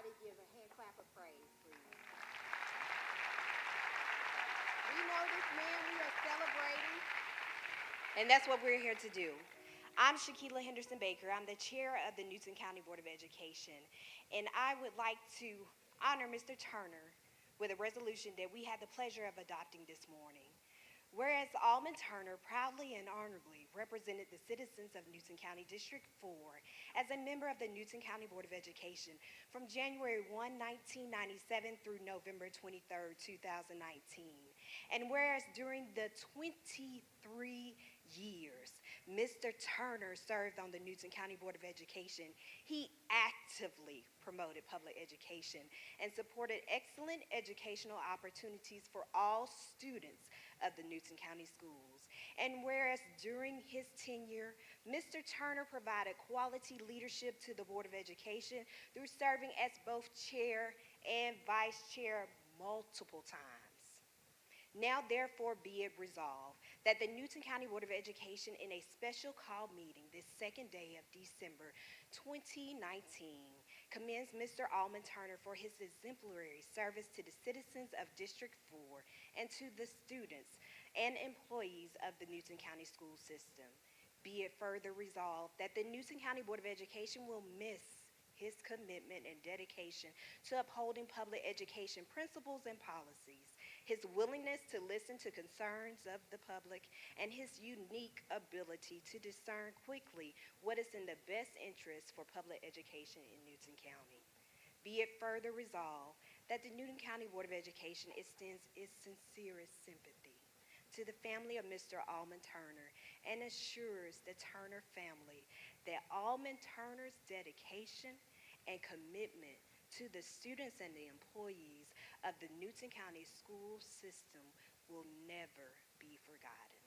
Somebody give a hand clap of praise, please. We know this man, we are celebrating, and that's what we're here to do. I'm Shaquila Henderson Baker. I'm the chair of the Newton County Board of Education, and I would like to honor Mr. Turner with a resolution that we had the pleasure of adopting this morning. Whereas Almond Turner proudly and honorably represented the citizens of Newton County District 4 as a member of the Newton County Board of Education from January 1, 1997 through November 23, 2019. And whereas during the 23 years Mr. Turner served on the Newton County Board of Education, he actively promoted public education and supported excellent educational opportunities for all students of the Newton County Schools. And whereas during his tenure, Mr. Turner provided quality leadership to the Board of Education through serving as both chair and vice chair multiple times. Now therefore be it resolved that the Newton County Board of Education in a special call meeting this second day of December 2019 commends Mr. Almond Turner for his exemplary service to the citizens of District 4 and to the students and employees of the Newton County school system. Be it further resolved that the Newton County Board of Education will miss his commitment and dedication to upholding public education principles and policies, his willingness to listen to concerns of the public, and his unique ability to discern quickly what is in the best interest for public education in Newton County. Be it further resolved that the Newton County Board of Education extends its sincerest sympathy to the family of Mr. Almond Turner and assures the Turner family that Almond Turner's dedication and commitment to the students and the employees of the Newton County school system will never be forgotten.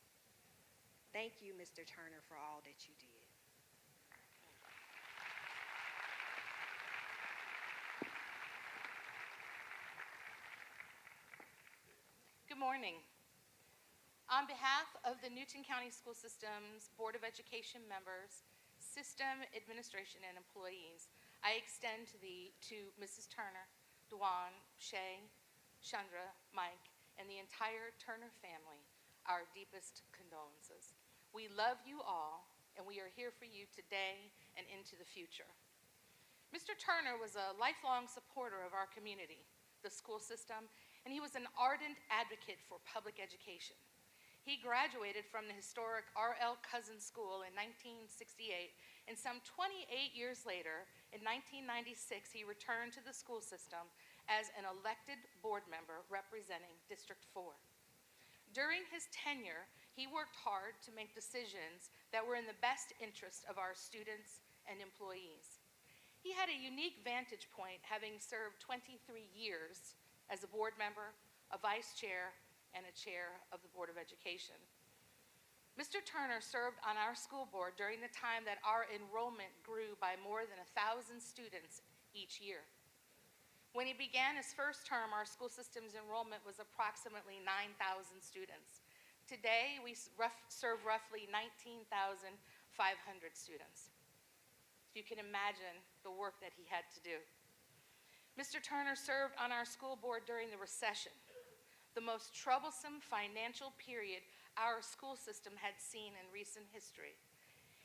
Thank you, Mr. Turner, for all that you did. Good morning. On behalf of the Newton County School System's Board of Education members, system administration, and employees, I extend to Mrs. Turner, Dwan, Shay, Chandra, Mike, and the entire Turner family our deepest condolences. We love you all, and we are here for you today and into the future. Mr. Turner was a lifelong supporter of our community, the school system, and he was an ardent advocate for public education. He graduated from the historic R.L. Cousins School in 1968, and some 28 years later, in 1996, he returned to the school system as an elected board member representing District 4. During his tenure, he worked hard to make decisions that were in the best interest of our students and employees. He had a unique vantage point, having served 23 years as a board member, a vice chair, and a chair of the Board of Education. Mr. Turner served on our school board during the time that our enrollment grew by more than 1,000 students each year. When he began his first term, our school system's enrollment was approximately 9,000 students. Today, we serve roughly 19,500 students. You can imagine the work that he had to do. Mr. Turner served on our school board during the recession, the most troublesome financial period our school system had seen in recent history.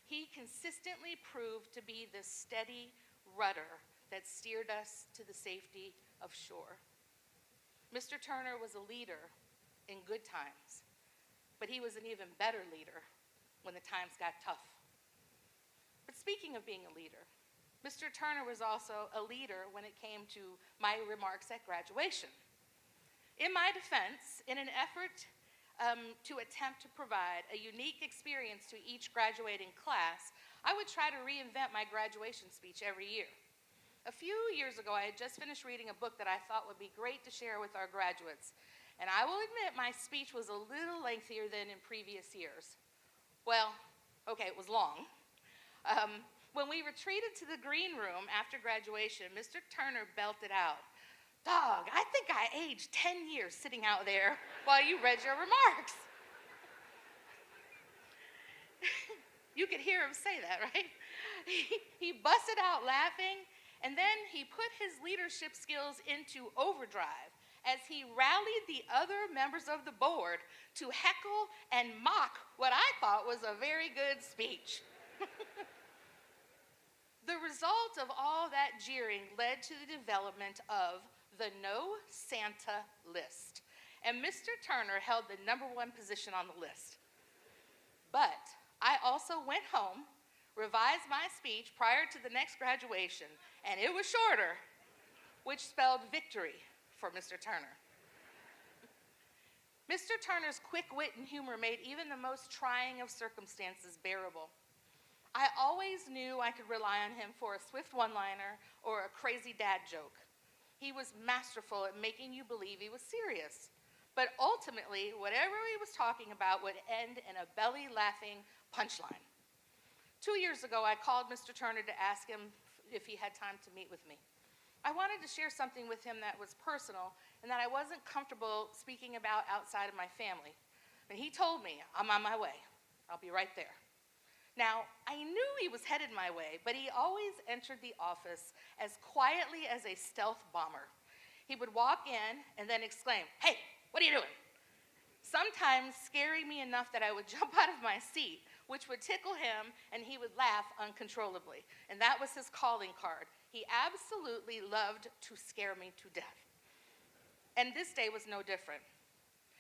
He consistently proved to be the steady rudder that steered us to the safety of shore. Mr. Turner was a leader in good times, but he was an even better leader when the times got tough. But speaking of being a leader, Mr. Turner was also a leader when it came to my remarks at graduation. In my defense, in an effort to attempt to provide a unique experience to each graduating class, I would try to reinvent my graduation speech every year. A few years ago, I had just finished reading a book that I thought would be great to share with our graduates, and I will admit my speech was a little lengthier than in previous years. Well, okay, it was long. When we retreated to the green room after graduation, Mr. Turner belted out, "Dog, I think I aged 10 years sitting out there while you read your remarks." You could hear him say that, right? He busted out laughing, And then he put his leadership skills into overdrive as he rallied the other members of the board to heckle and mock what I thought was a very good speech. The result of all that jeering led to the development of the No Santa list, and Mr. Turner held the #1 position on the list. But I also went home, revised my speech prior to the next graduation, and it was shorter, which spelled victory for Mr. Turner. Mr. Turner's quick wit and humor made even the most trying of circumstances bearable. I always knew I could rely on him for a swift one-liner or a crazy dad joke. He was masterful at making you believe he was serious. But ultimately, whatever he was talking about would end in a belly-laughing punchline. 2 years ago, I called Mr. Turner to ask him if he had time to meet with me. I wanted to share something with him that was personal and that I wasn't comfortable speaking about outside of my family. And he told me, I'm on my way. I'll be right there. Now, I knew he was headed my way, but he always entered the office as quietly as a stealth bomber. He would walk in and then exclaim, "Hey, what are you doing?" Sometimes scaring me enough that I would jump out of my seat, which would tickle him, and he would laugh uncontrollably. And that was his calling card. He absolutely loved to scare me to death. And this day was no different.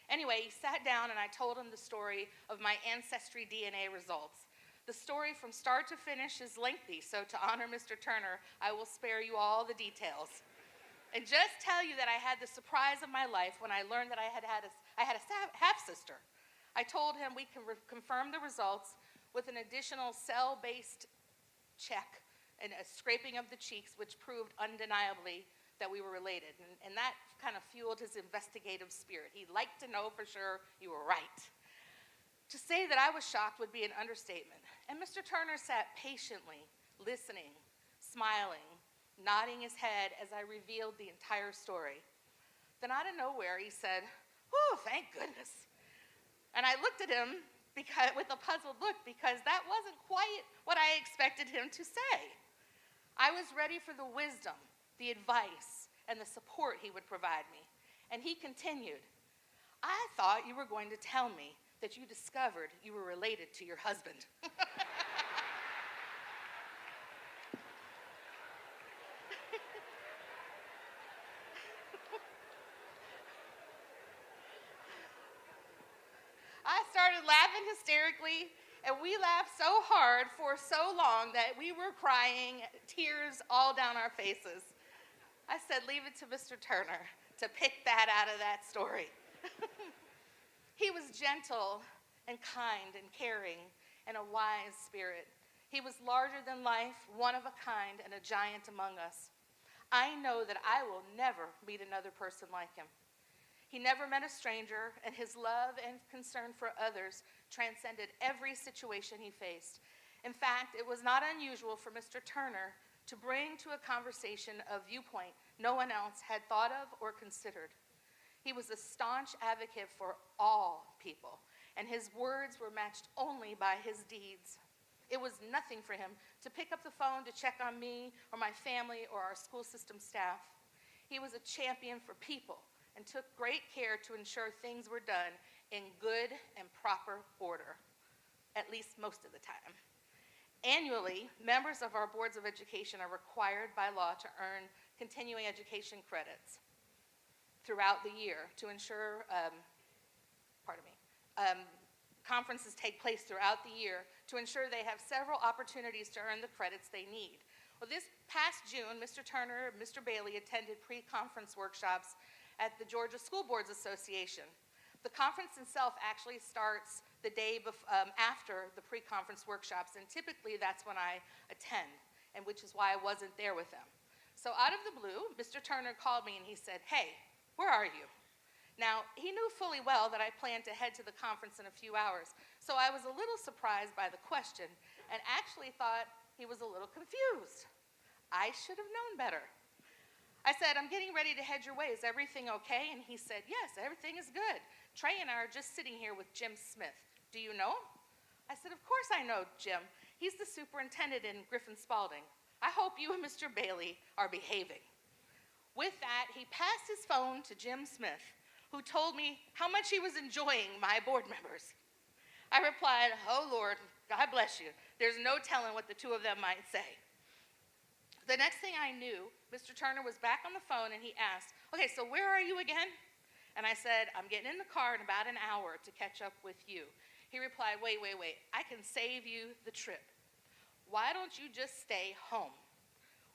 Anyway, he sat down and I told him the story of my ancestry DNA results. The story from start to finish is lengthy, so to honor Mr. Turner, I will spare you all the details. And just tell you that I had the surprise of my life when I learned that I had a half-sister. I told him we can confirm the results with an additional cell-based check and a scraping of the cheeks, which proved undeniably that we were related. And that kind of fueled his investigative spirit. He liked to know for sure you were right. To say that I was shocked would be an understatement. And Mr. Turner sat patiently, listening, smiling, nodding his head as I revealed the entire story. Then out of nowhere, he said, "Oh, thank goodness." And I looked at him with a puzzled look because that wasn't quite what I expected him to say. I was ready for the wisdom, the advice, and the support he would provide me. And he continued, "I thought you were going to tell me that you discovered you were related to your husband." I started laughing hysterically, and we laughed so hard for so long that we were crying, tears all down our faces. I said, "Leave it to Mr. Turner to pick that out of that story." He was gentle and kind and caring and a wise spirit. He was larger than life, one of a kind, and a giant among us. I know that I will never meet another person like him. He never met a stranger, and his love and concern for others transcended every situation he faced. In fact, it was not unusual for Mr. Turner to bring to a conversation a viewpoint no one else had thought of or considered. He was a staunch advocate for all people, and his words were matched only by his deeds. It was nothing for him to pick up the phone to check on me or my family or our school system staff. He was a champion for people and took great care to ensure things were done in good and proper order, at least most of the time. Annually, members of our boards of education are required by law to earn continuing education credits throughout the year to ensure, conferences take place throughout the year to ensure they have several opportunities to earn the credits they need. Well, this past June, Mr. Turner and Mr. Bailey attended pre-conference workshops at the Georgia School Boards Association. The conference itself actually starts the day after the pre-conference workshops, and typically that's when I attend, and which is why I wasn't there with them. So out of the blue, Mr. Turner called me and he said, "Hey, where are you?" Now, he knew fully well that I planned to head to the conference in a few hours, so I was a little surprised by the question and actually thought he was a little confused. I should have known better. I said, "I'm getting ready to head your way. Is everything okay?" And he said, "Yes, everything is good. Trey and I are just sitting here with Jim Smith. Do you know him?" I said, "Of course I know Jim. He's the superintendent in Griffin Spalding. I hope you and Mr. Bailey are behaving. With that, he passed his phone to Jim Smith, who told me how much he was enjoying my board members. I replied, "Oh Lord, God bless you. There's no telling what the two of them might say." The next thing I knew, Mr. Turner was back on the phone and he asked, "Okay, so where are you again?" And I said, "I'm getting in the car in about an hour to catch up with you." He replied, wait, I can save you the trip. Why don't you just stay home?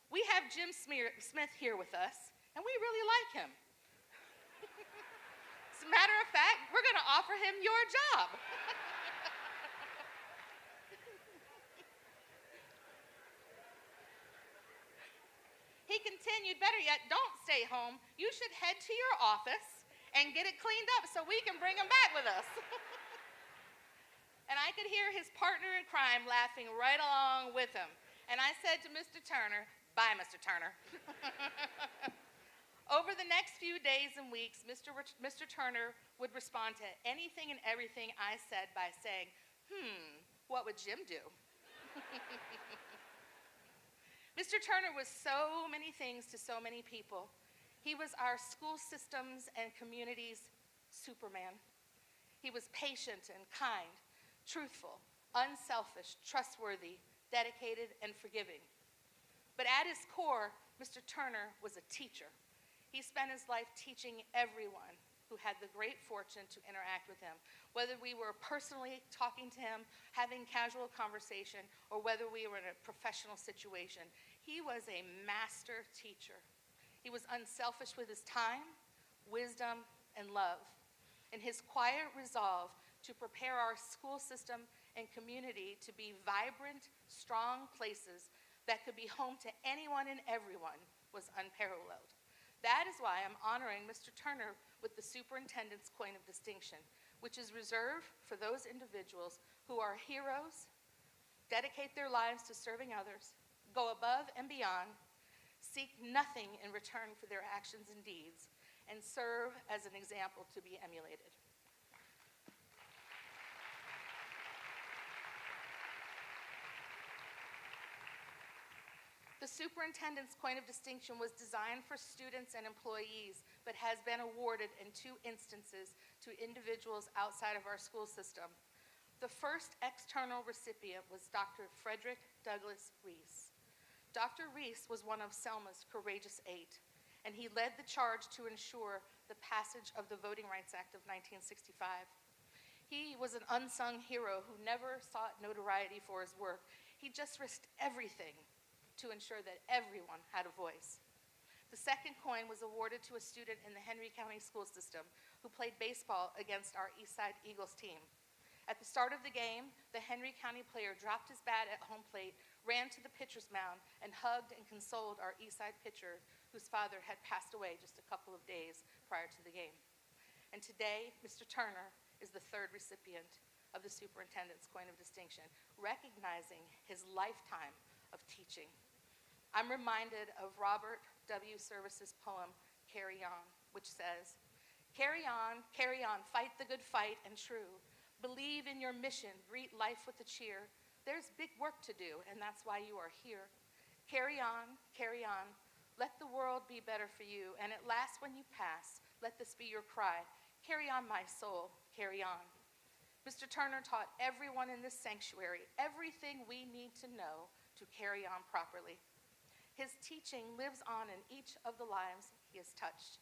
We have Jim Smith here with us, and we really like him. As a matter of fact, we're going to offer him your job. He continued, "Better yet, don't stay home. You should head to your office and get it cleaned up so we can bring him back with us." And I could hear his partner in crime laughing right along with him. And I said to Mr. Turner, "Bye, Mr. Turner." Over the next few days and weeks, Mr. Turner would respond to anything and everything I said by saying, "What would Jim do?" Mr. Turner was so many things to so many people. He was our school systems and communities' Superman. He was patient and kind, truthful, unselfish, trustworthy, dedicated, and forgiving. But at his core, Mr. Turner was a teacher. He spent his life teaching everyone who had the great fortune to interact with him, whether we were personally talking to him, having casual conversation, or whether we were in a professional situation. He was a master teacher. He was unselfish with his time, wisdom, and love. And his quiet resolve to prepare our school system and community to be vibrant, strong places that could be home to anyone and everyone was unparalleled. That is why I'm honoring Mr. Turner with the Superintendent's Coin of Distinction, which is reserved for those individuals who are heroes, dedicate their lives to serving others, go above and beyond, seek nothing in return for their actions and deeds, and serve as an example to be emulated. The Superintendent's Coin of Distinction was designed for students and employees, but has been awarded in 2 instances to individuals outside of our school system. The first external recipient was Dr. Frederick Douglass Reese. Dr. Reese was one of Selma's Courageous 8, and he led the charge to ensure the passage of the Voting Rights Act of 1965. He was an unsung hero who never sought notoriety for his work. He just risked everything to ensure that everyone had a voice. The second coin was awarded to a student in the Henry County school system who played baseball against our Eastside Eagles team. At the start of the game, the Henry County player dropped his bat at home plate, ran to the pitcher's mound, and hugged and consoled our Eastside pitcher, whose father had passed away just a couple of days prior to the game. And today, Mr. Turner is the 3rd recipient of the Superintendent's Coin of Distinction, recognizing his lifetime of teaching. I'm reminded of Robert W. Service's poem, "Carry On," which says, carry on, fight the good fight and true. Believe in your mission, greet life with a cheer. There's big work to do, and that's why you are here. Carry on, let the world be better for you, and at last when you pass, let this be your cry. Carry on, my soul, carry on." Mr. Turner taught everyone in this sanctuary everything we need to know to carry on properly. His teaching lives on in each of the lives he has touched.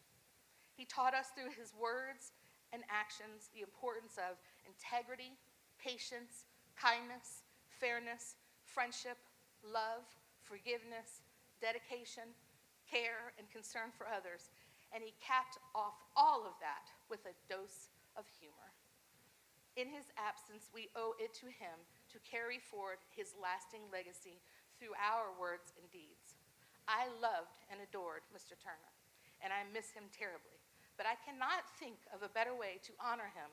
He taught us through his words and actions the importance of integrity, patience, kindness, fairness, friendship, love, forgiveness, dedication, care, and concern for others. And he capped off all of that with a dose of humor. In his absence, we owe it to him to carry forward his lasting legacy through our words and deeds. I loved and adored Mr. Turner, and I miss him terribly, but I cannot think of a better way to honor him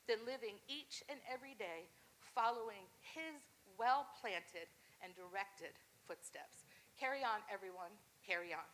than living each and every day following his well-planted and directed footsteps. Carry on, everyone, carry on.